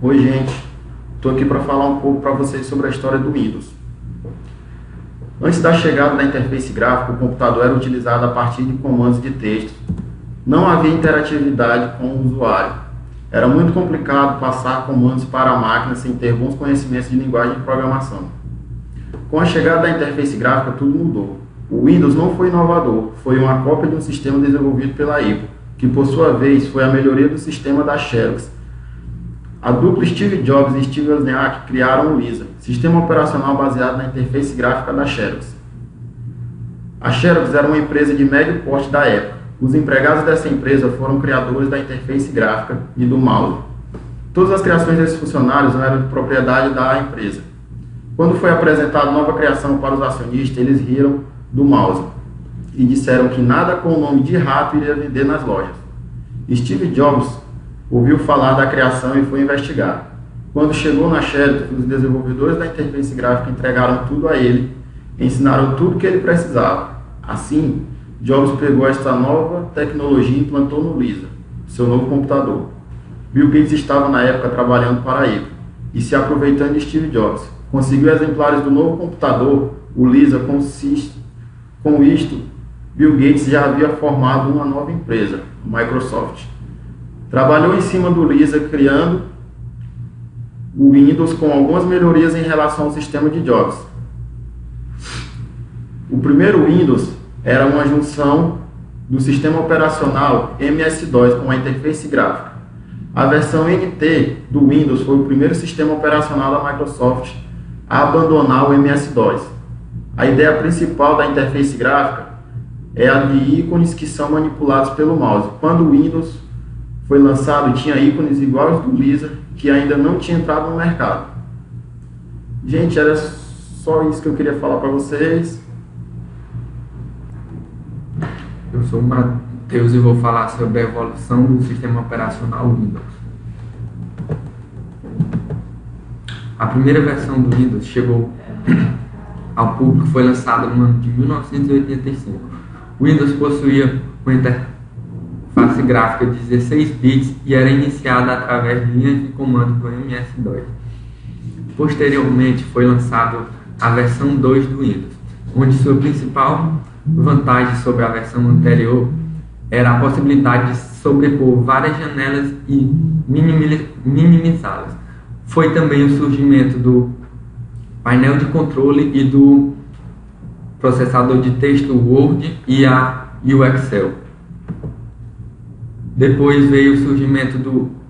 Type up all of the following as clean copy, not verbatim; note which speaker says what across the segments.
Speaker 1: Oi, gente. Estou aqui para falar um pouco para vocês sobre a história do Windows. Antes da chegada da interface gráfica, o computador era utilizado a partir de comandos de texto. Não havia interatividade com o usuário. Era muito complicado passar comandos para a máquina sem ter bons conhecimentos de linguagem de programação. Com a chegada da interface gráfica, tudo mudou. O Windows não foi inovador, foi uma cópia de um sistema desenvolvido pela Apple, que por sua vez foi a melhoria do sistema da Xerox. A dupla Steve Jobs e Steve Wozniak criaram o Lisa, sistema operacional baseado na interface gráfica da Xerox. A Xerox era uma empresa de médio porte da época. Os empregados dessa empresa foram criadores da interface gráfica e do mouse. Todas as criações desses funcionários eram de propriedade da empresa. Quando foi apresentada nova criação para os acionistas, eles riram do mouse e disseram que nada com o nome de rato iria vender nas lojas. Steve Jobs ouviu falar da criação e foi investigar. Quando chegou na Xerox, os desenvolvedores da interface gráfica entregaram tudo a ele, ensinaram tudo o que ele precisava. Assim, Jobs pegou esta nova tecnologia e implantou no Lisa, seu novo computador. Bill Gates estava na época trabalhando para a Apple e se aproveitando de Steve Jobs. Conseguiu exemplares do novo computador, o Lisa. Com isto, Bill Gates já havia formado uma nova empresa, a Microsoft. Trabalhou em cima do Lisa, criando o Windows com algumas melhorias em relação ao sistema de Jobs. O primeiro Windows era uma junção do sistema operacional MS-DOS com a interface gráfica. A versão NT do Windows foi o primeiro sistema operacional da Microsoft a abandonar o MS-DOS. A ideia principal da interface gráfica é a de ícones que são manipulados pelo mouse. Quando o Windows foi lançado, tinha ícones iguais do Lisa, que ainda não tinha entrado no mercado. Gente, era só isso que eu queria falar para vocês.
Speaker 2: Eu sou o Matheus e vou falar sobre a evolução do sistema operacional Windows. A primeira versão do Windows chegou ao público, foi lançada no ano de 1985. O Windows possuía uma interface gráfica de 16 bits e era iniciada através de linhas de comando do MS-DOS. Posteriormente foi lançado a versão 2 do Windows, onde sua principal vantagem sobre a versão anterior era a possibilidade de sobrepor várias janelas e minimizá-las. Foi também o surgimento do painel de controle e do processador de texto Word e o Excel. Depois veio o surgimento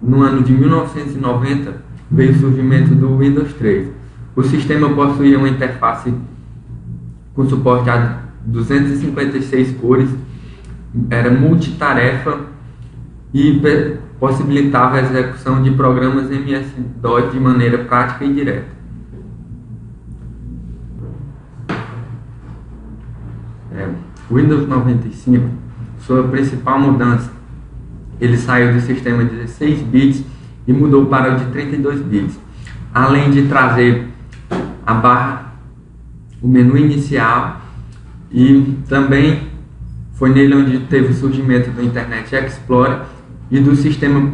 Speaker 2: no ano de 1990, veio o surgimento do Windows 3. O sistema possuía uma interface com suporte a 256 cores, era multitarefa e possibilitava a execução de programas MS-DOS de maneira prática e direta. O Windows 95, sua principal mudança, ele saiu do sistema de 16 bits e mudou para o de 32 bits, além de trazer a barra, o menu inicial, e também foi nele onde teve o surgimento do Internet Explorer e do sistema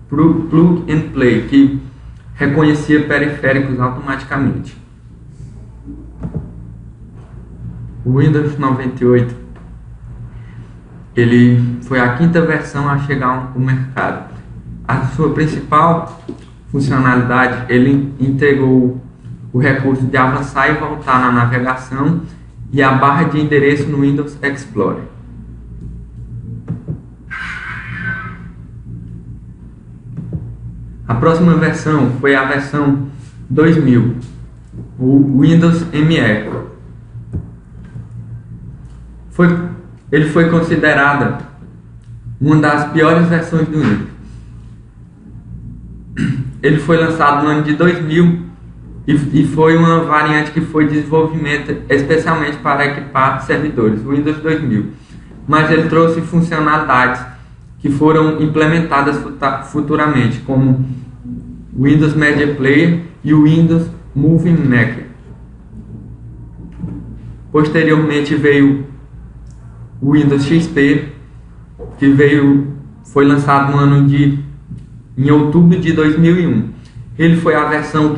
Speaker 2: Plug and Play, que reconhecia periféricos automaticamente. O Windows 98 ele foi a quinta versão a chegar ao mercado. A sua principal funcionalidade, ele integrou o recurso de avançar e voltar na navegação e a barra de endereço no Windows Explorer. A próxima versão foi a versão 2000, o Windows ME. Ele foi considerada uma das piores versões do Windows. Ele foi lançado no ano de 2000 e foi uma variante que foi desenvolvimento especialmente para equipar servidores, o Windows 2000. Mas ele trouxe funcionalidades que foram implementadas futuramente, como o Windows Media Player e o Windows Movie Maker. Posteriormente veio o Windows XP, que foi lançado em outubro de 2001. ele foi a versão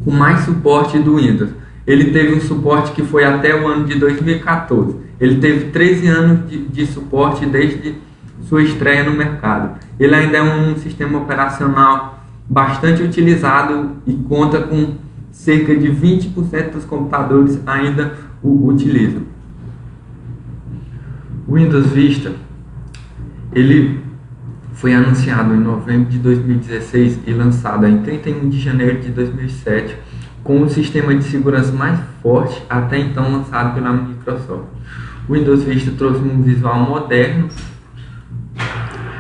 Speaker 2: com mais suporte do Windows. Ele teve um suporte que foi até o ano de 2014. Ele teve 13 anos de suporte desde sua estreia no mercado. Ele ainda é um sistema operacional bastante utilizado e conta com cerca de 20% dos computadores ainda o utilizam. O Windows Vista, ele foi anunciado em novembro de 2016 e lançado em 31 de janeiro de 2007, com o sistema de segurança mais forte até então lançado pela Microsoft. O Windows Vista trouxe um visual moderno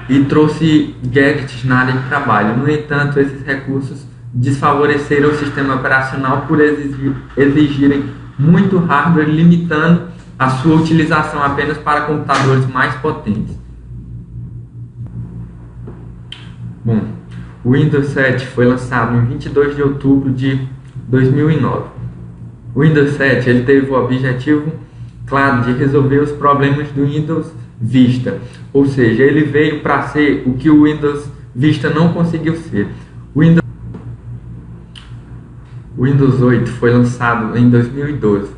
Speaker 2: e trouxe gadgets na área de trabalho. No entanto, esses recursos desfavoreceram o sistema operacional por exigirem muito hardware, limitando a sua utilização apenas para computadores mais potentes. Bom, o Windows 7 foi lançado em 22 de outubro de 2009. O Windows 7 ele teve o objetivo claro de resolver os problemas do Windows Vista, ou seja, ele veio para ser o que o Windows Vista não conseguiu ser. O Windows 8 foi lançado em 2012.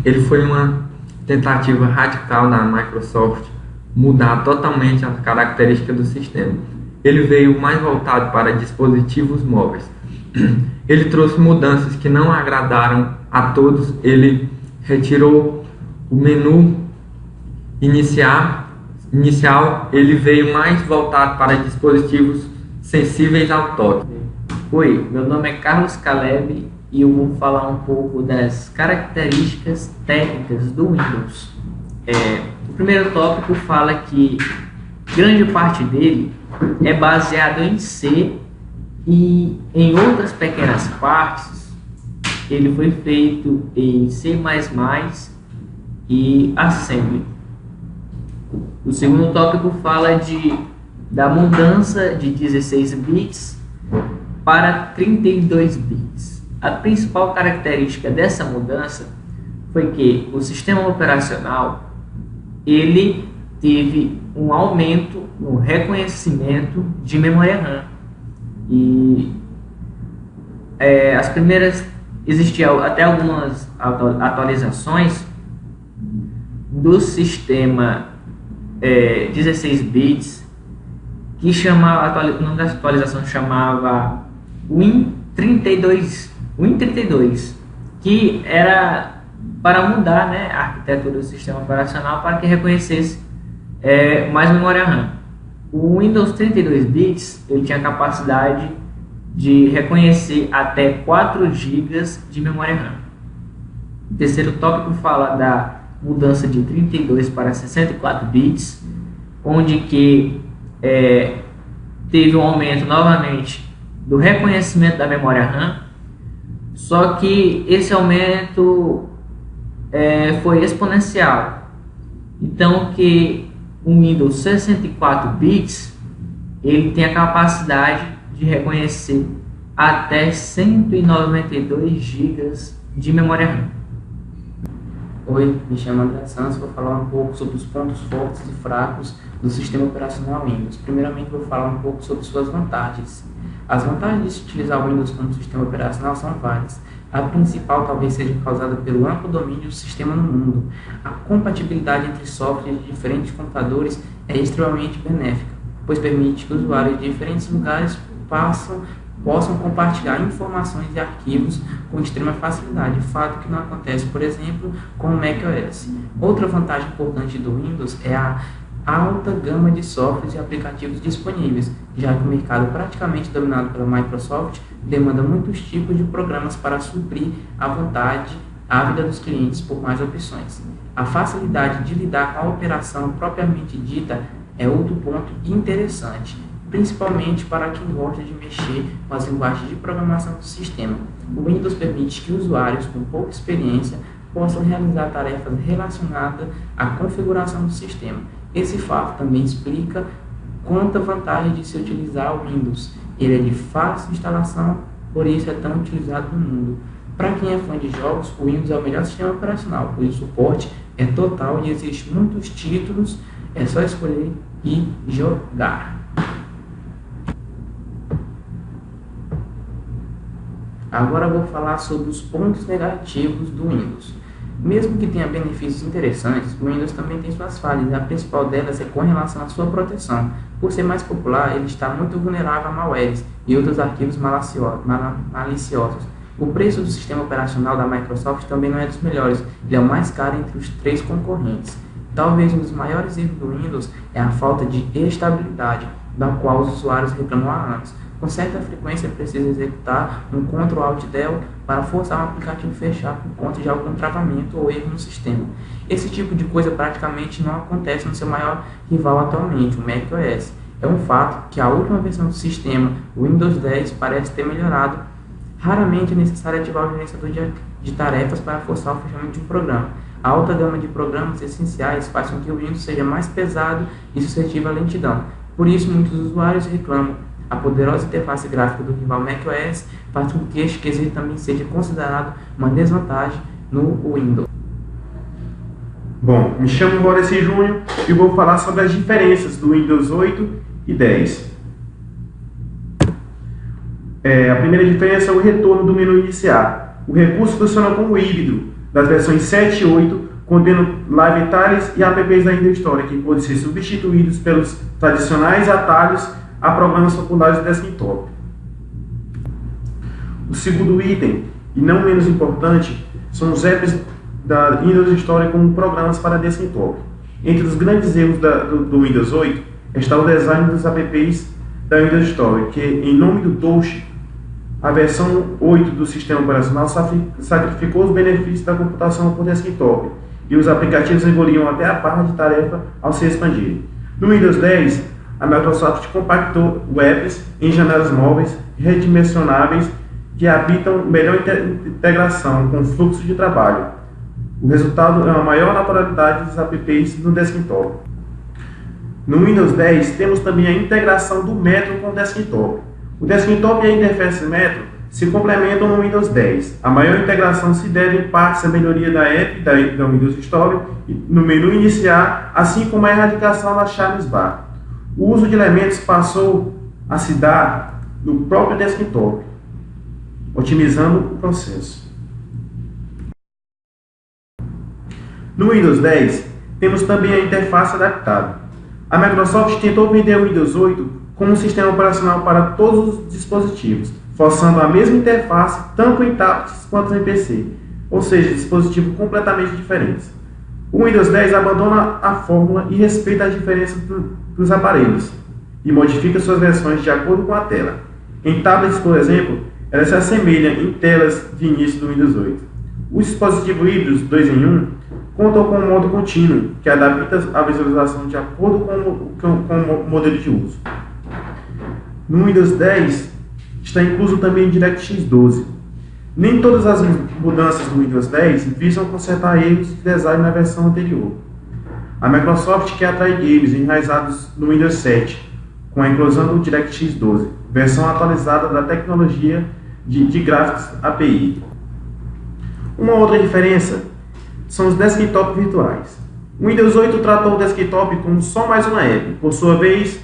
Speaker 2: Ele foi uma tentativa radical da Microsoft mudar totalmente as características do sistema. Ele veio mais voltado para dispositivos móveis. Ele trouxe mudanças que não agradaram a todos. Ele retirou o menu inicial, ele veio mais voltado para dispositivos sensíveis ao toque.
Speaker 3: Oi, meu nome é Carlos Caleb e eu vou falar um pouco das características técnicas do Windows. O primeiro tópico fala que grande parte dele é baseado em C e em outras pequenas partes ele foi feito em C++ e Assembly. O segundo tópico fala da mudança de 16 bits para 32 bits. A principal característica dessa mudança foi que o sistema operacional ele teve um aumento no reconhecimento de memória RAM. E as primeiras existiam até algumas atualizações do sistema 16 bits que chamava, o nome da atualização chamava Win32, que era para mudar, né, a arquitetura do sistema operacional para que reconhecesse mais memória RAM. O Windows 32 bits ele tinha capacidade de reconhecer até 4 GB de memória RAM. O terceiro tópico fala da mudança de 32 para 64 bits, onde que teve um aumento novamente do reconhecimento da memória RAM, só que esse aumento foi exponencial. Então que o Windows 64 bits ele tem a capacidade de reconhecer até 192 GB de memória RAM.
Speaker 4: Oi, me chamo André Santos, vou falar um pouco sobre os pontos fortes e fracos do sistema operacional Windows. Primeiramente vou falar um pouco sobre suas vantagens. As vantagens de se utilizar o Windows como sistema operacional são várias. A principal talvez seja causada pelo amplo domínio do sistema no mundo. A compatibilidade entre softwares de diferentes computadores é extremamente benéfica, pois permite que usuários de diferentes lugares possam compartilhar informações e arquivos com extrema facilidade, fato que não acontece, por exemplo, com o macOS. Outra vantagem importante do Windows é a alta gama de softwares e aplicativos disponíveis, já que o mercado praticamente dominado pela Microsoft demanda muitos tipos de programas para suprir a vida dos clientes por mais opções. A facilidade de lidar com a operação propriamente dita é outro ponto interessante, principalmente para quem gosta de mexer com as linguagens de programação do sistema. O Windows permite que usuários com pouca experiência possam realizar tarefas relacionadas à configuração do sistema. Esse fato também explica quanta vantagem de se utilizar o Windows. Ele é de fácil instalação, por isso é tão utilizado no mundo. Para quem é fã de jogos, o Windows é o melhor sistema operacional, pois o suporte é total e existem muitos títulos, é só escolher e jogar. Agora eu vou falar sobre os pontos negativos do Windows. Mesmo que tenha benefícios interessantes, o Windows também tem suas falhas, e a principal delas é com relação à sua proteção. Por ser mais popular, ele está muito vulnerável a malwares e outros arquivos maliciosos. O preço do sistema operacional da Microsoft também não é dos melhores, ele é o mais caro entre os 3 concorrentes. Talvez um dos maiores erros do Windows é a falta de estabilidade, da qual os usuários reclamam há anos. Com certa frequência é preciso executar um Ctrl+Alt+Del para forçar um aplicativo a fechar por conta de algum travamento ou erro no sistema. Esse tipo de coisa praticamente não acontece no seu maior rival atualmente, o macOS. É um fato que a última versão do sistema, o Windows 10, parece ter melhorado. Raramente é necessário ativar o gerenciador de tarefas para forçar o fechamento de um programa. A alta gama de programas essenciais faz com que o Windows seja mais pesado e suscetível à lentidão. Por isso, muitos usuários reclamam. A poderosa interface gráfica do rival macOS faz com que este quesito também seja considerado uma desvantagem no Windows.
Speaker 1: Bom, me chamo Boris Júnior e vou falar sobre as diferenças do Windows 8 e 10. A primeira diferença é o retorno do menu iniciar. O recurso funciona como híbrido das versões 7 e 8, contendo live tiles e apps da Windows Store, que podem ser substituídos pelos tradicionais atalhos a programas populares de desktop. O segundo item, e não menos importante, são os apps da Windows Store como programas para desktop. Entre os grandes erros do Windows 8 está o design dos apps da Windows Store, que, em nome do Touch, a versão 8 do sistema operacional sacrificou os benefícios da computação por desktop, e os aplicativos engoliam até a barra de tarefa ao se expandir. No Windows 10, a Microsoft compactou apps em janelas móveis redimensionáveis que habitam melhor integração com o fluxo de trabalho. O resultado é uma maior naturalidade dos apps no desktop. No Windows 10, temos também a integração do Metro com o desktop. O desktop e a interface Metro se complementam no Windows 10. A maior integração se deve em parte à melhoria da app da Windows Store no menu iniciar, assim como a erradicação da Chaves Bar. O uso de elementos passou a se dar no próprio desktop, otimizando o processo. No Windows 10, temos também a interface adaptada. A Microsoft tentou vender o Windows 8 como um sistema operacional para todos os dispositivos, forçando a mesma interface tanto em tablets quanto em PC, ou seja, dispositivos completamente diferentes. O Windows 10 abandona a fórmula e respeita as diferenças dos aparelhos e modifica suas versões de acordo com a tela. Em tablets, por exemplo, elas se assemelham em telas de início do Windows 8. Os dispositivos híbridos 2 em 1 contam com um modo contínuo, que adapta a visualização de acordo com o modelo de uso. No Windows 10 está incluso também o DirectX 12. Nem todas as mudanças do Windows 10 visam consertar erros de design na versão anterior. A Microsoft quer atrair games enraizados no Windows 7, com a inclusão do DirectX 12, versão atualizada da tecnologia de gráficos API. Uma outra diferença são os desktops virtuais. O Windows 8 tratou o desktop como só mais uma app. Por sua vez,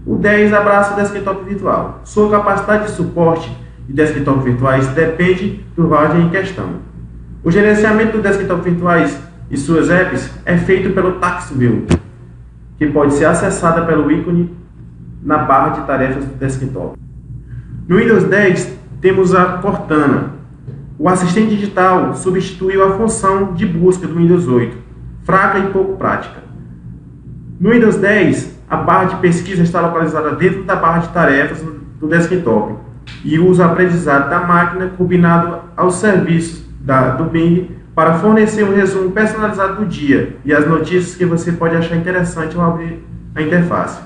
Speaker 1: o 10 abraça o desktop virtual. Sua capacidade de suporte de desktops virtuais depende do hardware em questão. O gerenciamento dos desktops virtuais e suas apps é feito pelo TaskView, que pode ser acessada pelo ícone na barra de tarefas do desktop. No Windows 10 temos a Cortana. O assistente digital substituiu a função de busca do Windows 8, fraca e pouco prática. No Windows 10, a barra de pesquisa está localizada dentro da barra de tarefas do desktop e usa o aprendizado da máquina combinado aos serviços do Bing para fornecer um resumo personalizado do dia e as notícias que você pode achar interessante ao abrir a interface.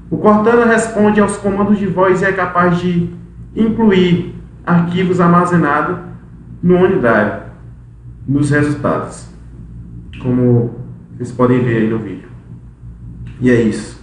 Speaker 1: O Cortana responde aos comandos de voz e é capaz de incluir arquivos armazenados no OneDrive nos resultados, como vocês podem ver aí no vídeo. E é isso.